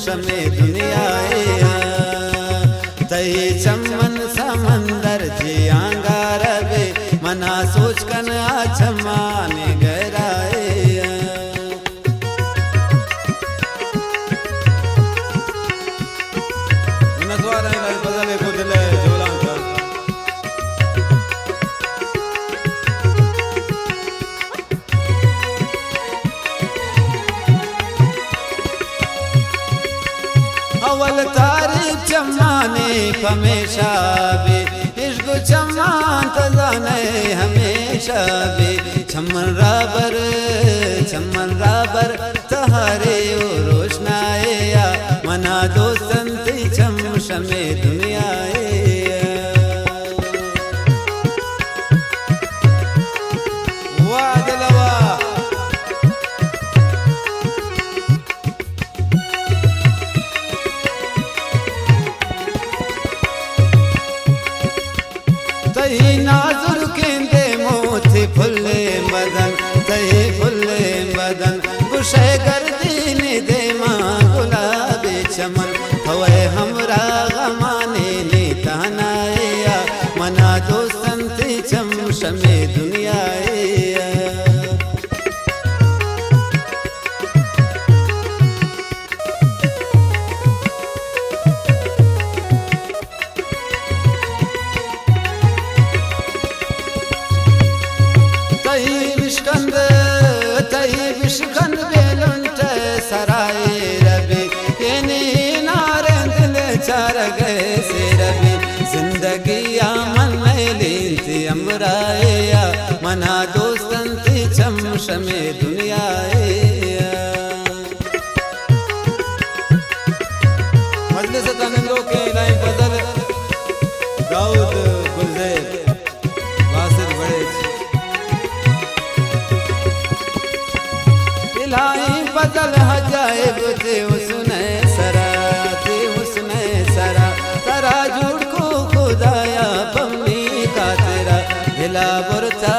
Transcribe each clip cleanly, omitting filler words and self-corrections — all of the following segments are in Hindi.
शमे दुनिया तही चमन समंदर जी आंगार बे मना सोच कन आचमाने गहराए अवल तारीफ चमाने हमेशा भी इश्क चमान तजाने हमेशा भी चमन राबर तहारे ओ रोशनाए या मना दोस्तंती चम शमे दुनियाए वाह दिलवा तही नाजुर केंदे मोती फुल्ले बदन तही फुल्ले बदन गुशे गर्दीन दे मां गुलाबे चमन हवे हमरा गमाने ने तहनाया मना दोस्तंती चम शमे दुनियाए तही विश्कंद बेलुंट सराय रबी येनी नारे दिल चार गए से रबी जिंदगी आमन लींती अमराया मना दोस्तंती चम शमे दुनियाए मजलिस तनंदो के लाइन बदल दाऊद गुलज़ेर वासिर बड़े लाई बदल हजाइब ते उसने सरा तरा झूठ को खुदाया पम्मी का तेरा दिला बुरता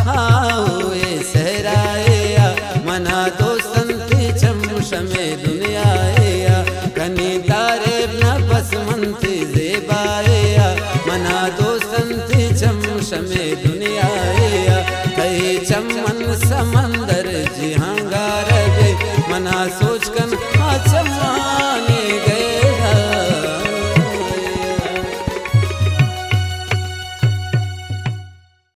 हाँ हुए सहराया मना दोस्तंती चम शमे दुनियाया कनी तारे न बसमंती जेबाया मना दोस्तंती चम शमे दुनियाया कई चमन समंदर जी हंगार बे मना सो